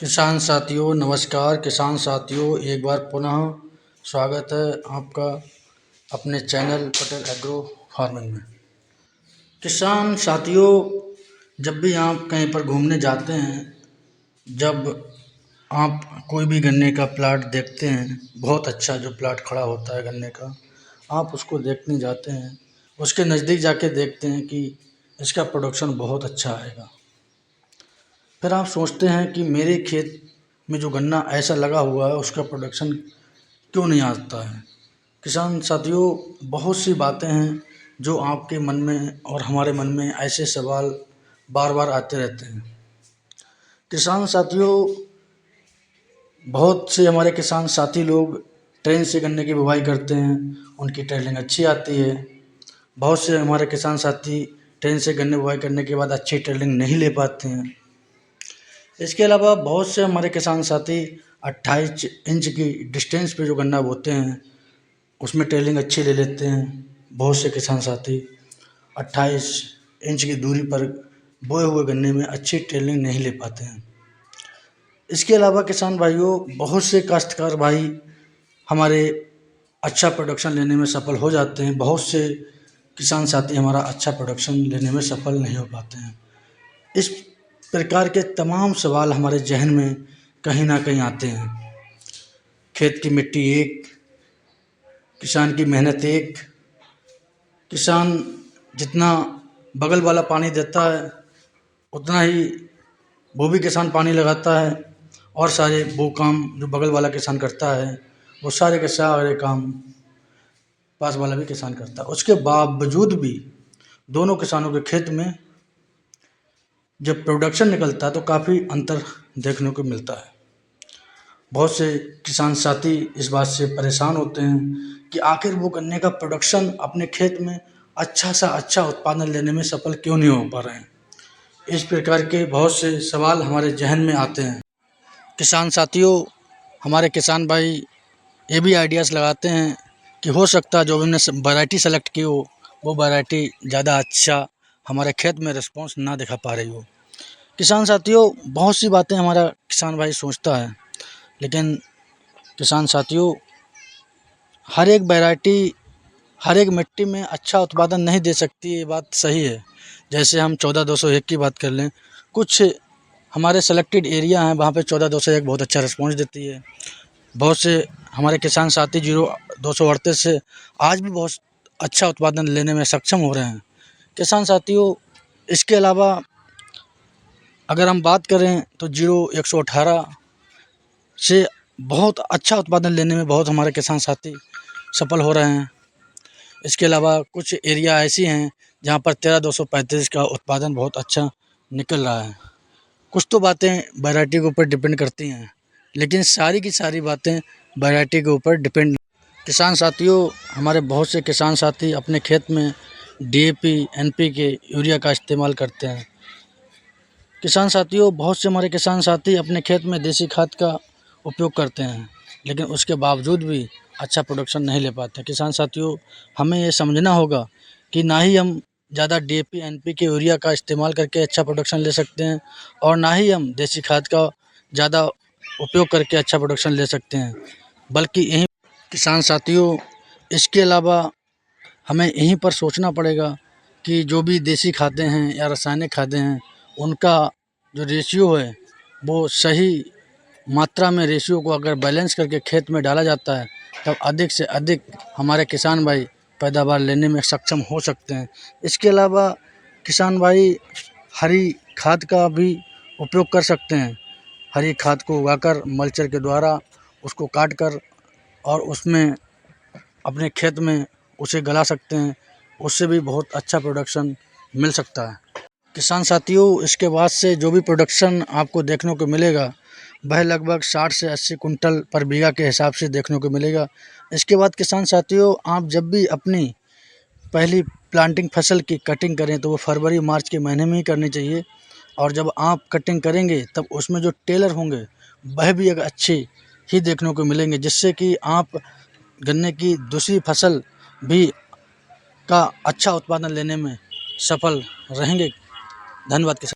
किसान साथियों नमस्कार। किसान साथियों एक बार पुनः स्वागत है आपका अपने चैनल पटेल एग्रो फार्मिंग में। किसान साथियों जब भी आप कहीं पर घूमने जाते हैं, जब आप कोई भी गन्ने का प्लाट देखते हैं, बहुत अच्छा जो प्लाट खड़ा होता है गन्ने का, आप उसको देखने जाते हैं, उसके नज़दीक जाके देखते हैं कि इसका प्रोडक्शन बहुत अच्छा आएगा। फिर आप सोचते हैं कि मेरे खेत में जो गन्ना ऐसा लगा हुआ है उसका प्रोडक्शन क्यों नहीं आता है। किसान साथियों बहुत सी बातें हैं जो आपके मन में और हमारे मन में ऐसे सवाल बार बार आते रहते हैं। किसान साथियों बहुत से हमारे किसान साथी लोग ट्रेन से गन्ने की बुवाई करते हैं, उनकी ट्रेनिंग अच्छी आती है। बहुत से हमारे किसान साथी ट्रेन से गन्ने बुवाई करने के बाद अच्छी ट्रेनिंग नहीं ले पाते हैं। इसके अलावा बहुत से हमारे किसान साथी 28 इंच की डिस्टेंस पे जो गन्ना बोते हैं उसमें ट्रेलिंग अच्छी ले लेते हैं। बहुत से किसान साथी 28 इंच की दूरी पर बोए हुए गन्ने में अच्छी ट्रेलिंग नहीं ले पाते हैं। इसके अलावा किसान भाइयों बहुत से काश्तकार भाई हमारे अच्छा प्रोडक्शन लेने में सफल हो जाते हैं। बहुत से किसान साथी हमारा अच्छा प्रोडक्शन लेने में सफल नहीं हो पाते हैं। इस प्रकार के तमाम सवाल हमारे जहन में कहीं ना कहीं आते हैं। खेत की मिट्टी एक, किसान की मेहनत एक, किसान जितना बगल वाला पानी देता है उतना ही वो भी किसान पानी लगाता है, और सारे वो काम जो बगल वाला किसान करता है वो सारे के सारे काम पास वाला भी किसान करता है। उसके बावजूद भी दोनों किसानों के खेत में जब प्रोडक्शन निकलता है तो काफ़ी अंतर देखने को मिलता है। बहुत से किसान साथी इस बात से परेशान होते हैं कि आखिर वो गन्ने का प्रोडक्शन अपने खेत में अच्छा सा अच्छा उत्पादन लेने में सफल क्यों नहीं हो पा रहे हैं। इस प्रकार के बहुत से सवाल हमारे जहन में आते हैं। किसान साथियों हमारे किसान भाई ये भी आइडियाज़ लगाते हैं कि हो सकता है जो हमने वैरायटी सेलेक्ट की हो वो वैरायटी ज़्यादा अच्छा हमारे खेत में रिस्पॉन्स ना दिखा पा रही हो। किसान साथियों बहुत सी बातें हमारा किसान भाई सोचता है, लेकिन किसान साथियों हर एक वैरायटी हर एक मिट्टी में अच्छा उत्पादन नहीं दे सकती, ये बात सही है। जैसे हम 14-201 की बात कर लें, कुछ हमारे सेलेक्टेड एरिया हैं वहाँ पे 14-201 बहुत अच्छा रिस्पॉन्स देती है। बहुत से हमारे किसान साथी 0238 से आज भी बहुत अच्छा उत्पादन लेने में सक्षम हो रहे हैं। किसान साथियों इसके अलावा अगर हम बात करें तो 0118 से बहुत अच्छा उत्पादन लेने में बहुत हमारे किसान साथी सफल हो रहे हैं। इसके अलावा कुछ एरिया ऐसी हैं जहाँ पर 13-235 का उत्पादन बहुत अच्छा निकल रहा है। कुछ तो बातें वैरायटी के ऊपर डिपेंड करती हैं, लेकिन सारी की सारी बातें वैरायटी के ऊपर डिपेंड। किसान साथियों हमारे बहुत से किसान साथी अपने खेत में DAP, NPK, यूरिया का इस्तेमाल करते हैं। किसान साथियों बहुत से हमारे किसान साथी अपने खेत में देसी खाद का उपयोग करते हैं, लेकिन उसके बावजूद भी अच्छा प्रोडक्शन नहीं ले पाते। किसान साथियों हमें ये समझना होगा कि ना ही हम ज़्यादा DAP, NPK, यूरिया का इस्तेमाल करके अच्छा प्रोडक्शन ले सकते हैं, और ना ही हम देसी खाद का ज़्यादा उपयोग करके अच्छा प्रोडक्शन ले सकते हैं। बल्कि यहीं किसान साथियों इसके अलावा हमें यहीं पर सोचना पड़ेगा कि जो भी देसी खादें हैं या रासायनिक खादें हैं उनका जो रेशियो है वो सही मात्रा में रेशियो को अगर बैलेंस करके खेत में डाला जाता है तब अधिक से अधिक हमारे किसान भाई पैदावार लेने में सक्षम हो सकते हैं। इसके अलावा किसान भाई हरी खाद का भी उपयोग कर सकते हैं। हरी खाद को उगाकर मल्चर के द्वारा उसको काट कर और उसमें अपने खेत में उसे गला सकते हैं, उससे भी बहुत अच्छा प्रोडक्शन मिल सकता है। किसान साथियों इसके बाद से जो भी प्रोडक्शन आपको देखने को मिलेगा वह लगभग 60 से 80 कुंटल पर बीघा के हिसाब से देखने को मिलेगा। इसके बाद किसान साथियों आप जब भी अपनी पहली प्लांटिंग फसल की कटिंग करें तो वो फरवरी-मार्च के महीने में ही करनी चाहिए, और जब आप कटिंग करेंगे तब उसमें जो टेलर होंगे वह भी एक अच्छे ही देखने को मिलेंगे, जिससे कि आप गन्ने की दूसरी फसल भी का अच्छा उत्पादन लेने में सफल रहेंगे। धन्यवाद किसान।